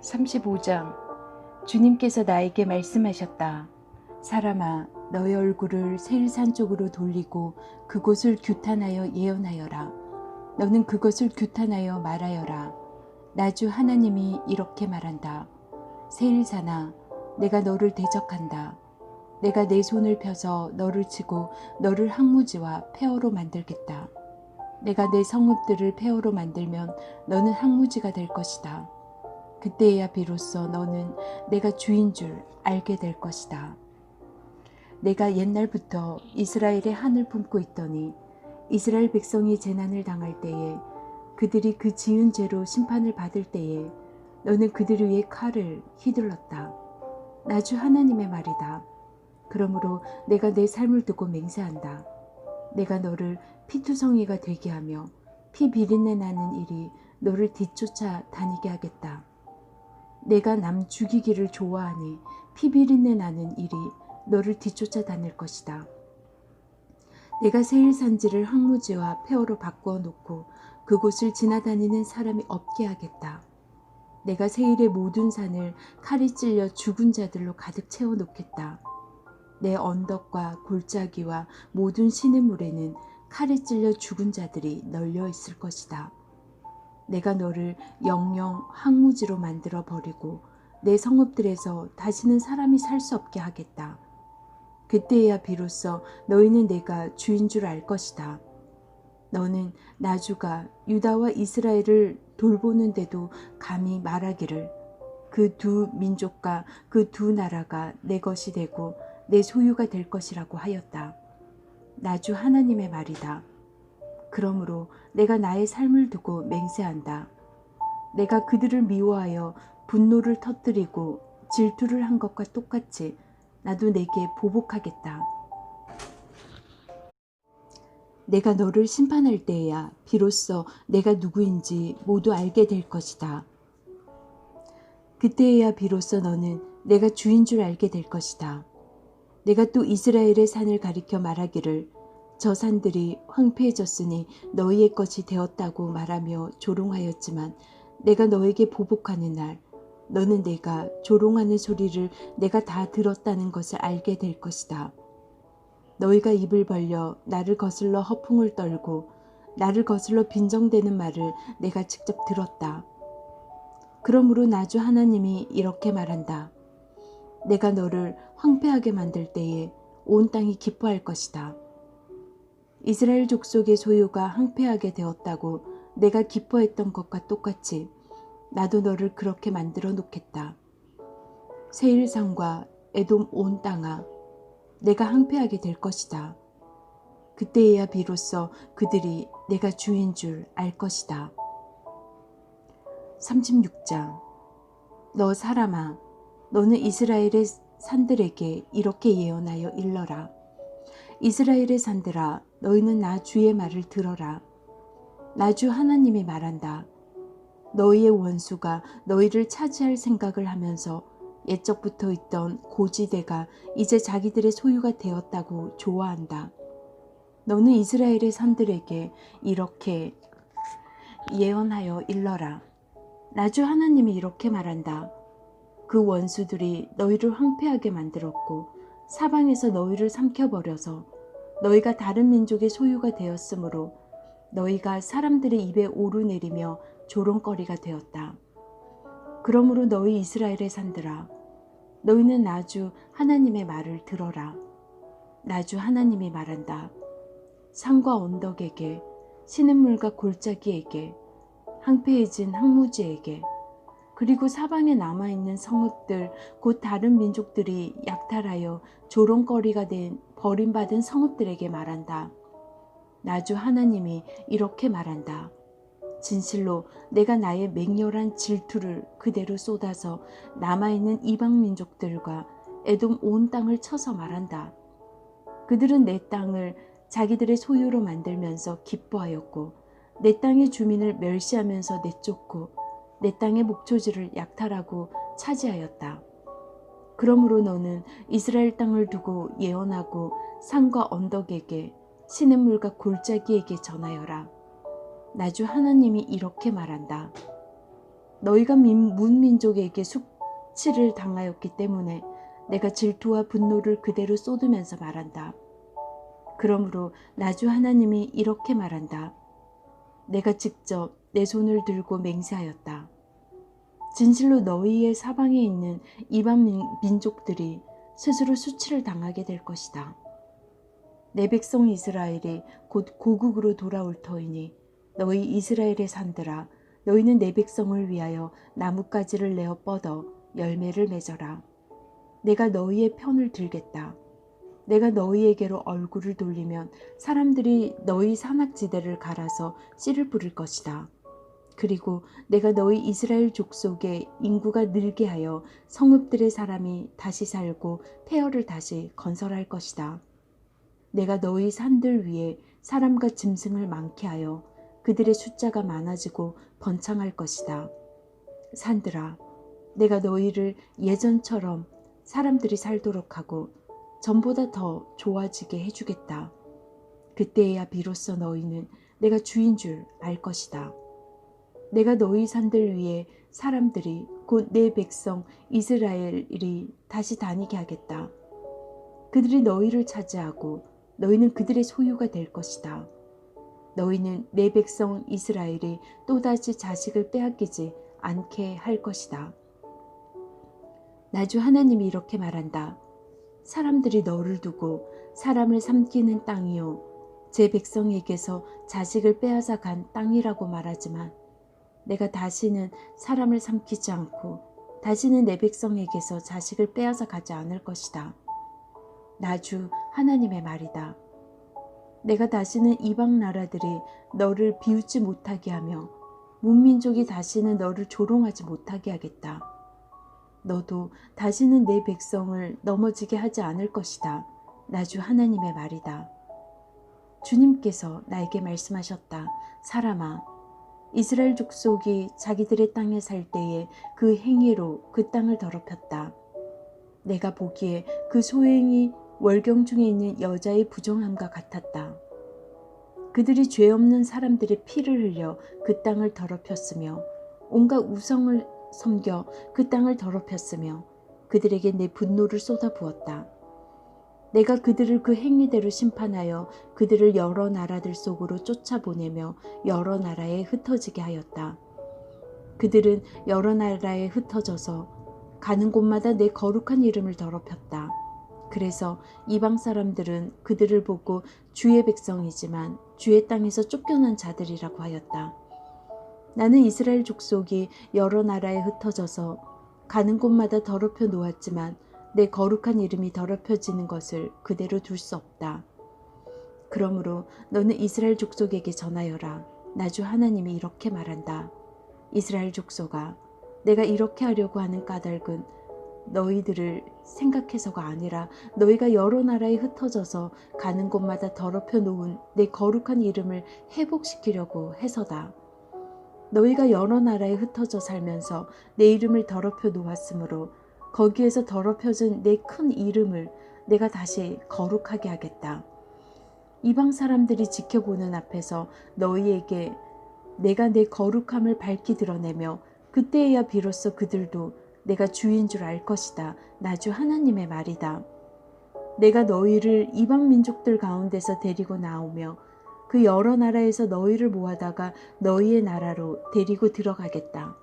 35장. 주님께서 나에게 말씀하셨다. 사람아, 너의 얼굴을 세일산 쪽으로 돌리고 그곳을 규탄하여 예언하여라. 너는 그것을 규탄하여 말하여라. 나 주 하나님이 이렇게 말한다. 세일산아, 내가 너를 대적한다. 내가 내 손을 펴서 너를 치고 너를 항무지와 폐허로 만들겠다. 내가 내 성읍들을 폐허로 만들면 너는 항무지가 될 것이다. 그때야 비로소 너는 내가 주인 줄 알게 될 것이다. 내가 옛날부터 이스라엘의 한을 품고 있더니 이스라엘 백성이 재난을 당할 때에 그들이 그 지은 죄로 심판을 받을 때에 너는 그들 위에 칼을 휘둘렀다. 나 주 하나님의 말이다. 그러므로 내가 내 삶을 두고 맹세한다. 내가 너를 피투성이가 되게 하며 피 비린내 나는 일이 너를 뒤쫓아 다니게 하겠다. 내가 남 죽이기를 좋아하니 피 비린내 나는 일이 너를 뒤쫓아 다닐 것이다. 내가 세일산지를 항무지와 폐허로 바꾸어 놓고 그곳을 지나다니는 사람이 없게 하겠다. 내가 세일의 모든 산을 칼이 찔려 죽은 자들로 가득 채워 놓겠다. 내 언덕과 골짜기와 모든 시냇물에는 칼이 찔려 죽은 자들이 널려 있을 것이다. 내가 너를 영영 항무지로 만들어 버리고 내 성읍들에서 다시는 사람이 살 수 없게 하겠다. 그때야 비로소 너희는 내가 주인 줄 알 것이다. 너는 나 주가 유다와 이스라엘을 돌보는데도 감히 말하기를 그 두 민족과 그 두 나라가 내 것이 되고 내 소유가 될 것이라고 하였다. 나 주 하나님의 말이다. 그러므로 내가 나의 삶을 두고 맹세한다. 내가 그들을 미워하여 분노를 터뜨리고 질투를 한 것과 똑같이 나도 내게 보복하겠다. 내가 너를 심판할 때에야 비로소 내가 누구인지 모두 알게 될 것이다. 그때에야 비로소 너는 내가 주인 줄 알게 될 것이다. 내가 또 이스라엘의 산을 가리켜 말하기를 저 산들이 황폐해졌으니 너희의 것이 되었다고 말하며 조롱하였지만 내가 너에게 보복하는 날 너는 내가 조롱하는 소리를 내가 다 들었다는 것을 알게 될 것이다. 너희가 입을 벌려 나를 거슬러 허풍을 떨고 나를 거슬러 빈정대는 말을 내가 직접 들었다. 그러므로 나 주 하나님이 이렇게 말한다. 내가 너를 황폐하게 만들 때에 온 땅이 기뻐할 것이다. 이스라엘 족속의 소유가 황폐하게 되었다고 내가 기뻐했던 것과 똑같이 나도 너를 그렇게 만들어 놓겠다. 세일산과 에돔 온 땅아, 내가 황폐하게 될 것이다. 그때에야 비로소 그들이 내가 주인 줄 알 것이다. 36장. 너 사람아, 너는 이스라엘의 산들에게 이렇게 예언하여 일러라. 이스라엘의 산들아, 너희는 나 주의 말을 들어라. 나 주 하나님이 말한다. 너희의 원수가 너희를 차지할 생각을 하면서 옛적부터 있던 고지대가 이제 자기들의 소유가 되었다고 좋아한다. 너는 이스라엘의 산들에게 이렇게 예언하여 일러라. 나 주 하나님이 이렇게 말한다. 그 원수들이 너희를 황폐하게 만들었고 사방에서 너희를 삼켜버려서 너희가 다른 민족의 소유가 되었으므로 너희가 사람들의 입에 오르내리며 조롱거리가 되었다. 그러므로 너희 이스라엘의 산들아, 너희는 나 주 하나님의 말을 들어라. 나 주 하나님이 말한다. 산과 언덕에게, 시냇물과 골짜기에게, 황폐해진 항무지에게, 그리고 사방에 남아있는 성읍들 곧 다른 민족들이 약탈하여 조롱거리가 된 버림받은 성읍들에게 말한다. 나 주 하나님이 이렇게 말한다. 진실로 내가 나의 맹렬한 질투를 그대로 쏟아서 남아있는 이방 민족들과 에돔 온 땅을 쳐서 말한다. 그들은 내 땅을 자기들의 소유로 만들면서 기뻐하였고 내 땅의 주민을 멸시하면서 내쫓고 내 땅의 목초지를 약탈하고 차지하였다. 그러므로 너는 이스라엘 땅을 두고 예언하고 산과 언덕에게 시냇물과 골짜기에게 전하여라. 나 주 하나님이 이렇게 말한다. 너희가 문민족에게 숙치를 당하였기 때문에 내가 질투와 분노를 그대로 쏟으면서 말한다. 그러므로 나 주 하나님이 이렇게 말한다. 내가 직접 내 손을 들고 맹세하였다. 진실로 너희의 사방에 있는 이방 민족들이 스스로 수치를 당하게 될 것이다. 내 백성 이스라엘이 곧 고국으로 돌아올 터이니 너희 이스라엘의 산들아, 너희는 내 백성을 위하여 나뭇가지를 내어 뻗어 열매를 맺어라. 내가 너희의 편을 들겠다. 내가 너희에게로 얼굴을 돌리면 사람들이 너희 산악지대를 갈아서 씨를 뿌릴 것이다. 그리고 내가 너희 이스라엘 족속의 인구가 늘게 하여 성읍들의 사람이 다시 살고 폐허를 다시 건설할 것이다. 내가 너희 산들 위에 사람과 짐승을 많게 하여 그들의 숫자가 많아지고 번창할 것이다. 산들아, 내가 너희를 예전처럼 사람들이 살도록 하고 전보다 더 좋아지게 해주겠다. 그때야 비로소 너희는 내가 주인 줄 알 것이다. 내가 너희 산들 위에 사람들이 곧 내 백성 이스라엘이 다시 다니게 하겠다. 그들이 너희를 차지하고 너희는 그들의 소유가 될 것이다. 너희는 내 백성 이스라엘이 또다시 자식을 빼앗기지 않게 할 것이다. 나 주 하나님이 이렇게 말한다. 사람들이 너를 두고 사람을 삼키는 땅이요 제 백성에게서 자식을 빼앗아 간 땅이라고 말하지만 내가 다시는 사람을 삼키지 않고 다시는 내 백성에게서 자식을 빼앗아 가지 않을 것이다. 나 주 하나님의 말이다. 내가 다시는 이방 나라들이 너를 비웃지 못하게 하며 문민족이 다시는 너를 조롱하지 못하게 하겠다. 너도 다시는 내 백성을 넘어지게 하지 않을 것이다. 나 주 하나님의 말이다. 주님께서 나에게 말씀하셨다. 사람아, 이스라엘 족속이 자기들의 땅에 살 때에 그 행위로 그 땅을 더럽혔다. 내가 보기에 그 소행이 월경 중에 있는 여자의 부정함과 같았다. 그들이 죄 없는 사람들의 피를 흘려 그 땅을 더럽혔으며 온갖 우상을 섬겨 그 땅을 더럽혔으며 그들에게 내 분노를 쏟아부었다. 내가 그들을 그 행위대로 심판하여 그들을 여러 나라들 속으로 쫓아보내며 여러 나라에 흩어지게 하였다. 그들은 여러 나라에 흩어져서 가는 곳마다 내 거룩한 이름을 더럽혔다. 그래서 이방 사람들은 그들을 보고 주의 백성이지만 주의 땅에서 쫓겨난 자들이라고 하였다. 나는 이스라엘 족속이 여러 나라에 흩어져서 가는 곳마다 더럽혀 놓았지만 내 거룩한 이름이 더럽혀지는 것을 그대로 둘 수 없다. 그러므로 너는 이스라엘 족속에게 전하여라. 나 주 하나님이 이렇게 말한다. 이스라엘 족속아, 내가 이렇게 하려고 하는 까닭은 너희들을 생각해서가 아니라 너희가 여러 나라에 흩어져서 가는 곳마다 더럽혀 놓은 내 거룩한 이름을 회복시키려고 해서다. 너희가 여러 나라에 흩어져 살면서 내 이름을 더럽혀 놓았으므로 거기에서 더럽혀진 내 큰 이름을 내가 다시 거룩하게 하겠다. 이방 사람들이 지켜보는 앞에서 너희에게 내가 내 거룩함을 밝히 드러내며 그때에야 비로소 그들도 내가 주인 줄 알 것이다. 나 주 하나님의 말이다. 내가 너희를 이방 민족들 가운데서 데리고 나오며 그 여러 나라에서 너희를 모아다가 너희의 나라로 데리고 들어가겠다.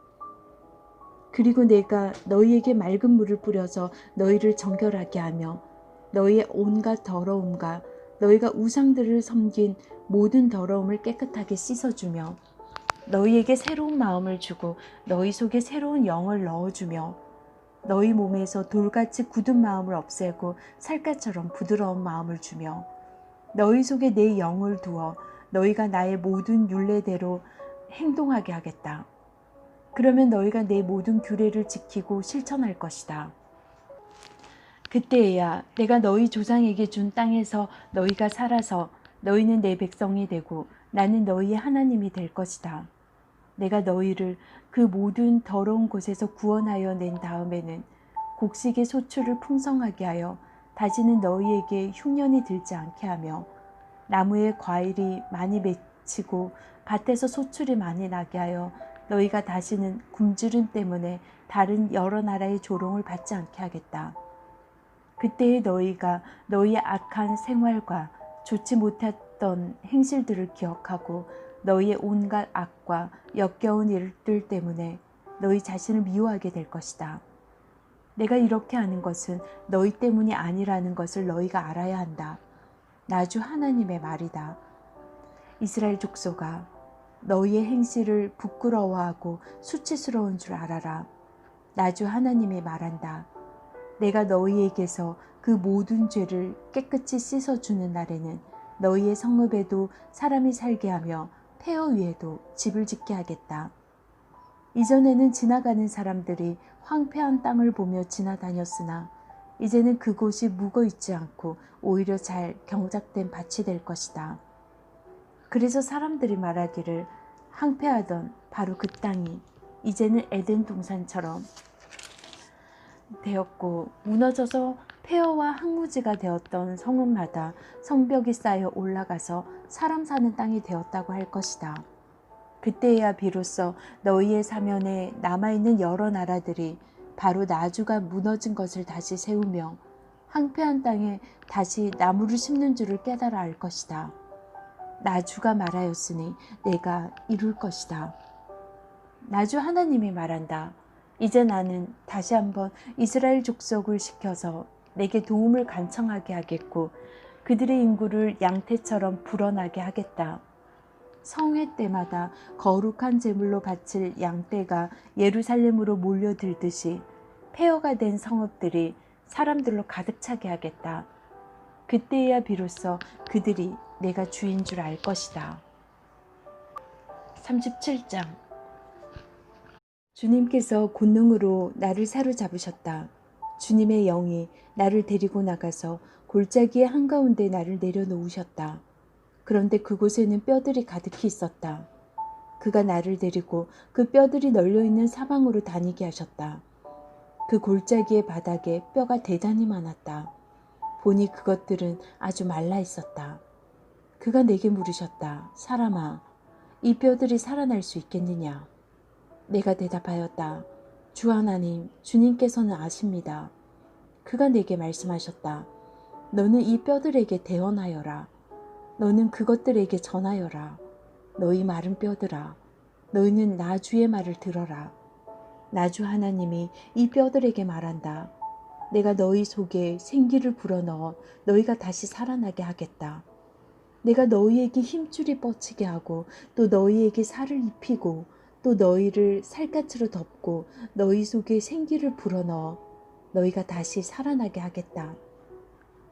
그리고 내가 너희에게 맑은 물을 뿌려서 너희를 정결하게 하며 너희의 온갖 더러움과 너희가 우상들을 섬긴 모든 더러움을 깨끗하게 씻어주며 너희에게 새로운 마음을 주고 너희 속에 새로운 영을 넣어주며 너희 몸에서 돌같이 굳은 마음을 없애고 살갗처럼 부드러운 마음을 주며 너희 속에 내 영을 두어 너희가 나의 모든 율례대로 행동하게 하겠다. 그러면 너희가 내 모든 규례를 지키고 실천할 것이다. 그때에야 내가 너희 조상에게 준 땅에서 너희가 살아서 너희는 내 백성이 되고 나는 너희의 하나님이 될 것이다. 내가 너희를 그 모든 더러운 곳에서 구원하여 낸 다음에는 곡식의 소출을 풍성하게 하여 다시는 너희에게 흉년이 들지 않게 하며 나무에 과일이 많이 맺히고 밭에서 소출이 많이 나게 하여 너희가 다시는 굶주림 때문에 다른 여러 나라의 조롱을 받지 않게 하겠다. 그때에 너희가 너희의 악한 생활과 좋지 못했던 행실들을 기억하고 너희의 온갖 악과 역겨운 일들 때문에 너희 자신을 미워하게 될 것이다. 내가 이렇게 하는 것은 너희 때문이 아니라는 것을 너희가 알아야 한다. 나 주 하나님의 말이다. 이스라엘 족속아, 너희의 행실을 부끄러워하고 수치스러운 줄 알아라. 나 주 하나님이 말한다. 내가 너희에게서 그 모든 죄를 깨끗이 씻어주는 날에는 너희의 성읍에도 사람이 살게 하며 폐허 위에도 집을 짓게 하겠다. 이전에는 지나가는 사람들이 황폐한 땅을 보며 지나다녔으나 이제는 그곳이 묵어있지 않고 오히려 잘 경작된 밭이 될 것이다. 그래서 사람들이 말하기를 황폐하던 바로 그 땅이 이제는 에덴 동산처럼 되었고 무너져서 폐허와 황무지가 되었던 성읍마다 성벽이 쌓여 올라가서 사람 사는 땅이 되었다고 할 것이다. 그때야 비로소 너희의 사면에 남아있는 여러 나라들이 바로 나주가 무너진 것을 다시 세우며 황폐한 땅에 다시 나무를 심는 줄을 깨달아 알 것이다. 나주가 말하였으니 내가 이룰 것이다. 나주 하나님이 말한다. 이제 나는 다시 한번 이스라엘 족속을 시켜서 내게 도움을 간청하게 하겠고 그들의 인구를 양태처럼 불어나게 하겠다. 성회 때마다 거룩한 제물로 바칠 양떼가 예루살렘으로 몰려들듯이 폐허가 된 성읍들이 사람들로 가득 차게 하겠다. 그때야 비로소 그들이 내가 주인 줄 알 것이다. 37장. 주님께서 권능으로 나를 사로잡으셨다. 주님의 영이 나를 데리고 나가서 골짜기의 한가운데 나를 내려놓으셨다. 그런데 그곳에는 뼈들이 가득히 있었다. 그가 나를 데리고 그 뼈들이 널려있는 사방으로 다니게 하셨다. 그 골짜기의 바닥에 뼈가 대단히 많았다. 보니 그것들은 아주 말라 있었다. 그가 내게 물으셨다. 사람아, 이 뼈들이 살아날 수 있겠느냐? 내가 대답하였다. 주 하나님, 주님께서는 아십니다. 그가 내게 말씀하셨다. 너는 이 뼈들에게 대언하여라. 너는 그것들에게 전하여라. 너희 마른 뼈들아, 너희는 나 주의 말을 들어라. 나 주 하나님이 이 뼈들에게 말한다. 내가 너희 속에 생기를 불어넣어 너희가 다시 살아나게 하겠다. 내가 너희에게 힘줄이 뻗치게 하고 또 너희에게 살을 입히고 또 너희를 살갗으로 덮고 너희 속에 생기를 불어넣어 너희가 다시 살아나게 하겠다.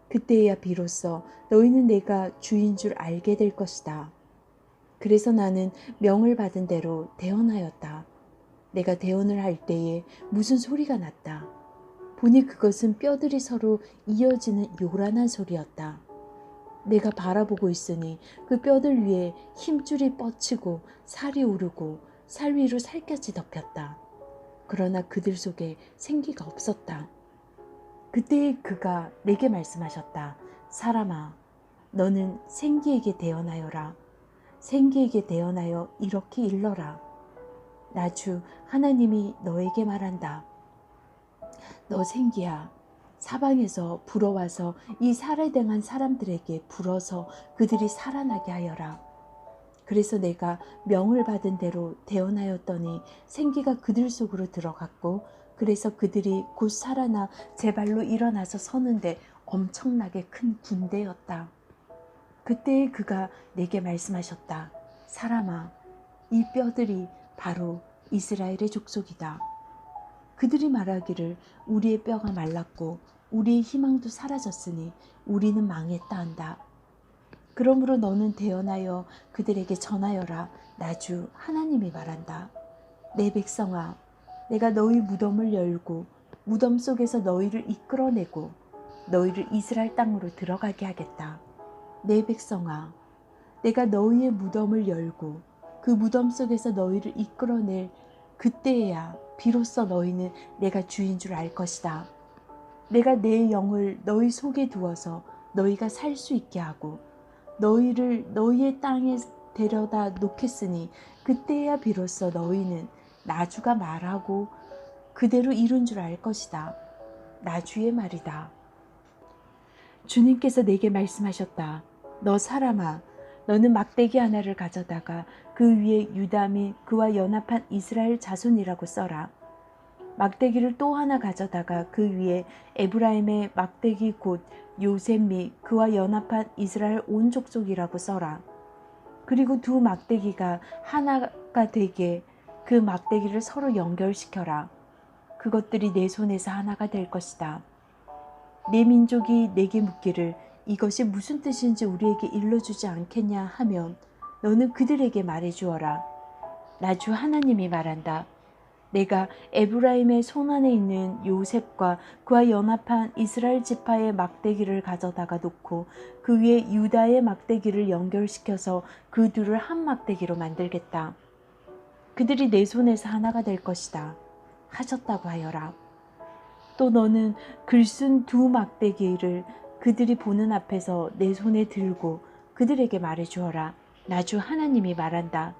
그때야 비로소 너희는 내가 주인 줄 알게 될 것이다. 그래서 나는 명을 받은 대로 대언하였다. 내가 대언을 할 때에 무슨 소리가 났다. 보니 그것은 뼈들이 서로 이어지는 요란한 소리였다. 내가 바라보고 있으니 그 뼈들 위에 힘줄이 뻗치고 살이 오르고 살 위로 살갗이 덮였다. 그러나 그들 속에 생기가 없었다. 그때 그가 내게 말씀하셨다. 사람아, 너는 생기에게 대언하여라. 생기에게 대언하여 이렇게 일러라. 나 주 하나님이 너에게 말한다. 너 생기야, 사방에서 불어와서 이 살해 당한 사람들에게 불어서 그들이 살아나게 하여라. 그래서 내가 명을 받은 대로 대언하였더니 생기가 그들 속으로 들어갔고 그래서 그들이 곧 살아나 제 발로 일어나서 서는데 엄청나게 큰 군대였다. 그때 그가 내게 말씀하셨다. 사람아, 이 뼈들이 바로 이스라엘의 족속이다. 그들이 말하기를 우리의 뼈가 말랐고 우리의 희망도 사라졌으니 우리는 망했다 한다. 그러므로 너는 대언하여 그들에게 전하여라. 나 주 하나님이 말한다. 내 백성아, 내가 너희 무덤을 열고 무덤 속에서 너희를 이끌어내고 너희를 이스라엘 땅으로 들어가게 하겠다. 내 백성아, 내가 너희의 무덤을 열고 그 무덤 속에서 너희를 이끌어낼 그때야 비로소 너희는 내가 주인 줄 알 것이다. 내가 내 영을 너희 속에 두어서 너희가 살 수 있게 하고 너희를 너희의 땅에 데려다 놓겠으니 그때야 비로소 너희는 나주가 말하고 그대로 이룬 줄 알 것이다. 나주의 말이다. 주님께서 내게 말씀하셨다. 너 사람아, 너는 막대기 하나를 가져다가 그 위에 유다 및 그와 연합한 이스라엘 자손이라고 써라. 막대기를 또 하나 가져다가 그 위에 에브라임의 막대기 곧 요셉 및 그와 연합한 이스라엘 온 족속이라고 써라. 그리고 두 막대기가 하나가 되게 그 막대기를 서로 연결시켜라. 그것들이 내 손에서 하나가 될 것이다. 내 민족이 내게 묻기를 이것이 무슨 뜻인지 우리에게 일러주지 않겠냐 하면 너는 그들에게 말해주어라. 나 주 하나님이 말한다. 내가 에브라임의 손안에 있는 요셉과 그와 연합한 이스라엘 지파의 막대기를 가져다가 놓고 그 위에 유다의 막대기를 연결시켜서 그 둘을 한 막대기로 만들겠다. 그들이 내 손에서 하나가 될 것이다. 하셨다고 하여라. 또 너는 글쓴 두 막대기를 그들이 보는 앞에서 내 손에 들고 그들에게 말해주어라. 나 주 하나님이 말한다.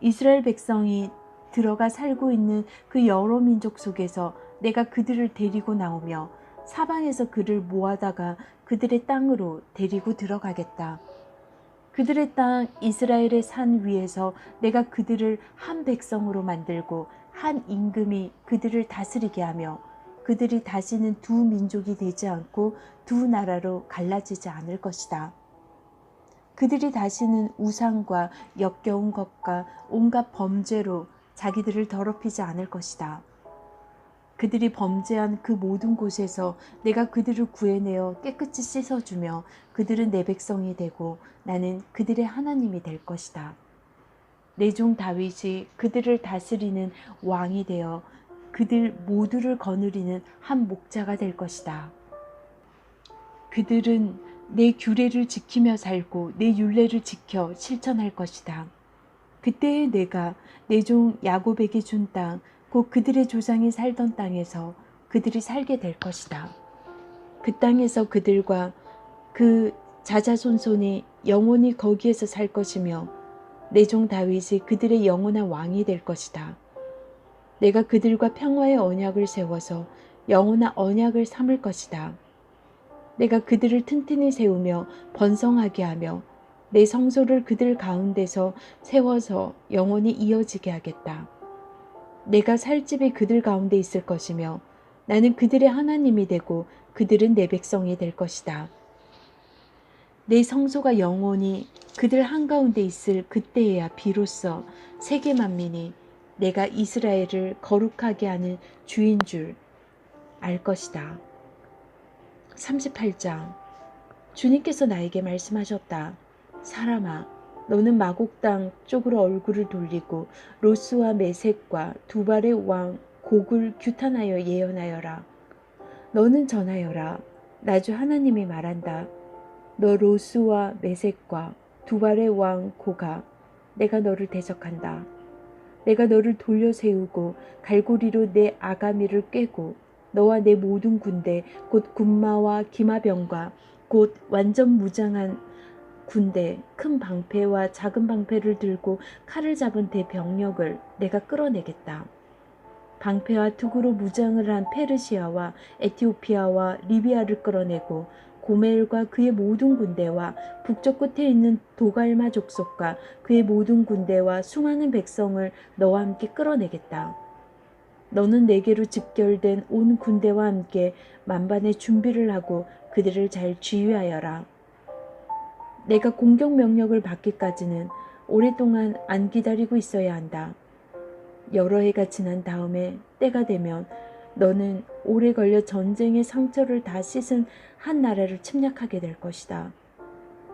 이스라엘 백성이 들어가 살고 있는 그 여러 민족 속에서 내가 그들을 데리고 나오며 사방에서 그를 모아다가 그들의 땅으로 데리고 들어가겠다. 그들의 땅 이스라엘의 산 위에서 내가 그들을 한 백성으로 만들고 한 임금이 그들을 다스리게 하며 그들이 다시는 두 민족이 되지 않고 두 나라로 갈라지지 않을 것이다. 그들이 다시는 우상과 역겨운 것과 온갖 범죄로 자기들을 더럽히지 않을 것이다. 그들이 범죄한 그 모든 곳에서 내가 그들을 구해내어 깨끗이 씻어주며 그들은 내 백성이 되고 나는 그들의 하나님이 될 것이다. 내 종 다윗이 그들을 다스리는 왕이 되어 그들 모두를 거느리는 한 목자가 될 것이다. 그들은 내 규례를 지키며 살고 내 율례를 지켜 실천할 것이다. 그때에 내가 내 종 야곱에게 준 땅, 곧 그들의 조상이 살던 땅에서 그들이 살게 될 것이다. 그 땅에서 그들과 그 자자손손이 영원히 거기에서 살 것이며 내 종 다윗이 그들의 영원한 왕이 될 것이다. 내가 그들과 평화의 언약을 세워서 영원한 언약을 삼을 것이다. 내가 그들을 튼튼히 세우며 번성하게 하며 내 성소를 그들 가운데서 세워서 영원히 이어지게 하겠다. 내가 살 집이 그들 가운데 있을 것이며 나는 그들의 하나님이 되고 그들은 내 백성이 될 것이다. 내 성소가 영원히 그들 한가운데 있을 그때에야 비로소 세계 만민이 내가 이스라엘을 거룩하게 하는 주인 줄 알 것이다. 38장. 주님께서 나에게 말씀하셨다. 사람아, 너는 마곡 땅 쪽으로 얼굴을 돌리고 로스와 메색과 두발의 왕 곡을 규탄하여 예언하여라. 너는 전하여라. 나 주 하나님이 말한다. 너 로스와 메색과 두발의 왕 고가, 내가 너를 대적한다. 내가 너를 돌려 세우고 갈고리로 내 아가미를 꿰고 너와 내 모든 군대 곧 군마와 기마병과 곧 완전 무장한 군대 큰 방패와 작은 방패를 들고 칼을 잡은 대병력을 내가 끌어내겠다. 방패와 투구로 무장을 한 페르시아와 에티오피아와 리비아를 끌어내고 고멜과 그의 모든 군대와 북쪽 끝에 있는 도갈마 족속과 그의 모든 군대와 수많은 백성을 너와 함께 끌어내겠다. 너는 내게로 집결된 온 군대와 함께 만반의 준비를 하고 그들을 잘 지휘하여라. 내가 공격 명령을 받기까지는 오랫동안 안 기다리고 있어야 한다. 여러 해가 지난 다음에 때가 되면 너는 오래 걸려 전쟁의 상처를 다 씻은 한 나라를 침략하게 될 것이다.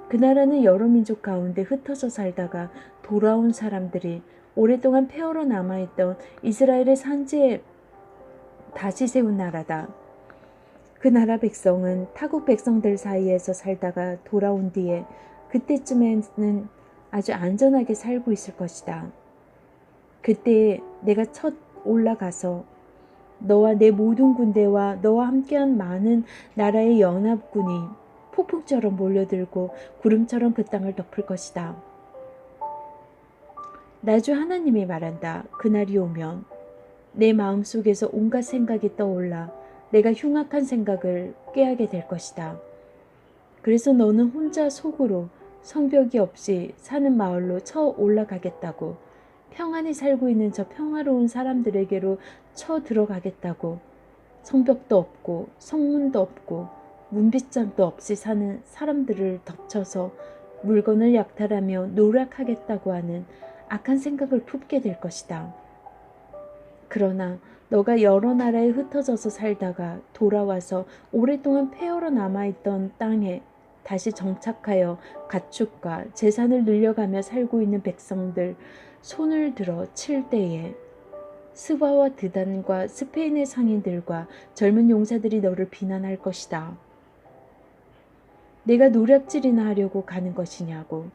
그 나라는 여러 민족 가운데 흩어져 살다가 돌아온 사람들이 오랫동안 폐허로 남아있던 이스라엘의 산지에 다시 세운 나라다. 그 나라 백성은 타국 백성들 사이에서 살다가 돌아온 뒤에 그때쯤에는 아주 안전하게 살고 있을 것이다. 그때 내가 첫 올라가서 너와 내 모든 군대와 너와 함께한 많은 나라의 연합군이 폭풍처럼 몰려들고 구름처럼 그 땅을 덮을 것이다. 나주 하나님이 말한다. 그날이 오면 내 마음속에서 온갖 생각이 떠올라 내가 흉악한 생각을 꾀하게 될 것이다. 그래서 너는 혼자 속으로 성벽이 없이 사는 마을로 쳐 올라가겠다고, 평안히 살고 있는 저 평화로운 사람들에게로 쳐 들어가겠다고, 성벽도 없고 성문도 없고 문빗장도 없이 사는 사람들을 덮쳐서 물건을 약탈하며 노력하겠다고 하는 악한 생각을 품게 될 것이다. 그러나 너가 여러 나라에 흩어져서 살다가 돌아와서 오랫동안 폐허로 남아있던 땅에 다시 정착하여 가축과 재산을 늘려가며 살고 있는 백성들 손을 들어 칠 때에 스바와 드단과 스페인의 상인들과 젊은 용사들이 너를 비난할 것이다. 내가 노략질이나 하려고 가는 것이냐고,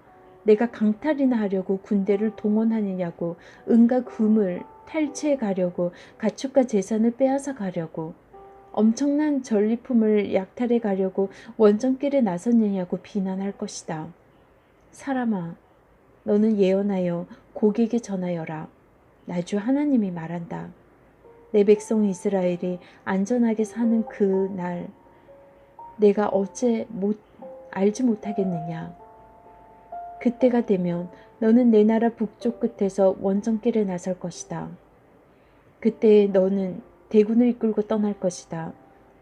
내가 강탈이나 하려고 군대를 동원하느냐고, 은과 금을 탈취해 가려고 가축과 재산을 빼앗아 가려고, 엄청난 전리품을 약탈해 가려고 원정길에 나섰느냐고 비난할 것이다. 사람아, 너는 예언하여 고객에게 전하여라. 나주 하나님이 말한다. 내 백성 이스라엘이 안전하게 사는 그 날 내가 어째 알지 못하겠느냐. 그때가 되면 너는 내 나라 북쪽 끝에서 원정길에 나설 것이다. 그때 너는 대군을 이끌고 떠날 것이다.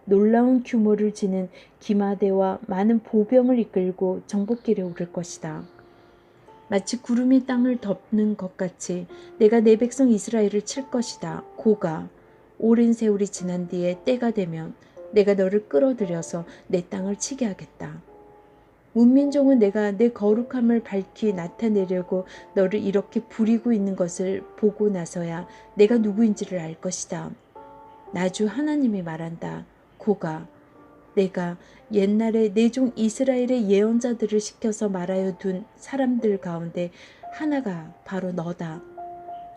놀라운 규모를 지닌 기마대와 많은 보병을 이끌고 정복길에 오를 것이다. 마치 구름이 땅을 덮는 것 같이 내가 내 백성 이스라엘을 칠 것이다. 고가 오랜 세월이 지난 뒤에 때가 되면 내가 너를 끌어들여서 내 땅을 치게 하겠다. 문민족은 내가 내 거룩함을 밝히 나타내려고 너를 이렇게 부리고 있는 것을 보고 나서야 내가 누구인지를 알 것이다. 나주 하나님이 말한다. 고가 내가 옛날에 내 종 이스라엘의 예언자들을 시켜서 말하여 둔 사람들 가운데 하나가 바로 너다.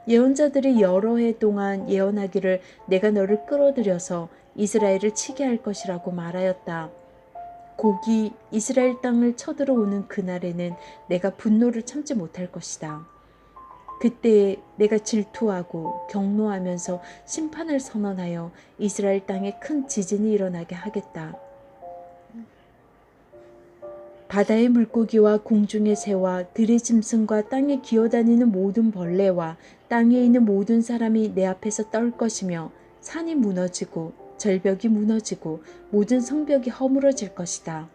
예언자들이 여러 해 동안 예언하기를 내가 너를 끌어들여서 이스라엘을 치게 할 것이라고 말하였다. 곡이 이스라엘 땅을 쳐들어오는 그날에는 내가 분노를 참지 못할 것이다. 그때 내가 질투하고 경노하면서 심판을 선언하여 이스라엘 땅에 큰 지진이 일어나게 하겠다. 바다의 물고기와 공중의 새와 들의 짐승과 땅에 기어다니는 모든 벌레와 땅에 있는 모든 사람이 내 앞에서 떨 것이며 산이 무너지고 절벽이 무너지고 모든 성벽이 허물어질 것이다.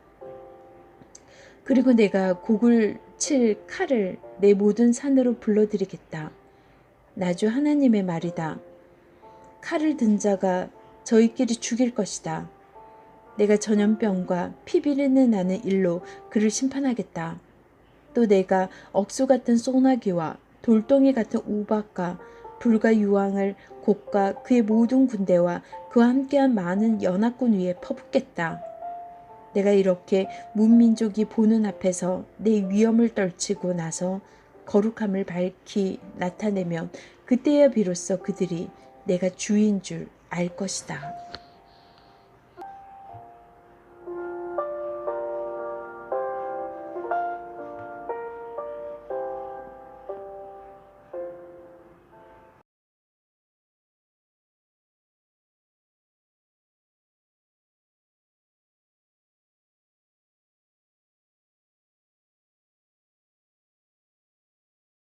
그리고 내가 곡을 칠 칼을 내 모든 산으로 불러들이겠다. 나주 하나님의 말이다. 칼을 든 자가 저희끼리 죽일 것이다. 내가 전염병과 피비린내 나는 일로 그를 심판하겠다. 또 내가 억수 같은 소나기와 돌덩이 같은 우박과 불과 유황을 곡과 그의 모든 군대와 그와 함께한 많은 연합군 위에 퍼붓겠다. 내가 이렇게 문민족이 보는 앞에서 내 위엄을 떨치고 나서 거룩함을 밝히 나타내면 그때야 비로소 그들이 내가 주인 줄 알 것이다.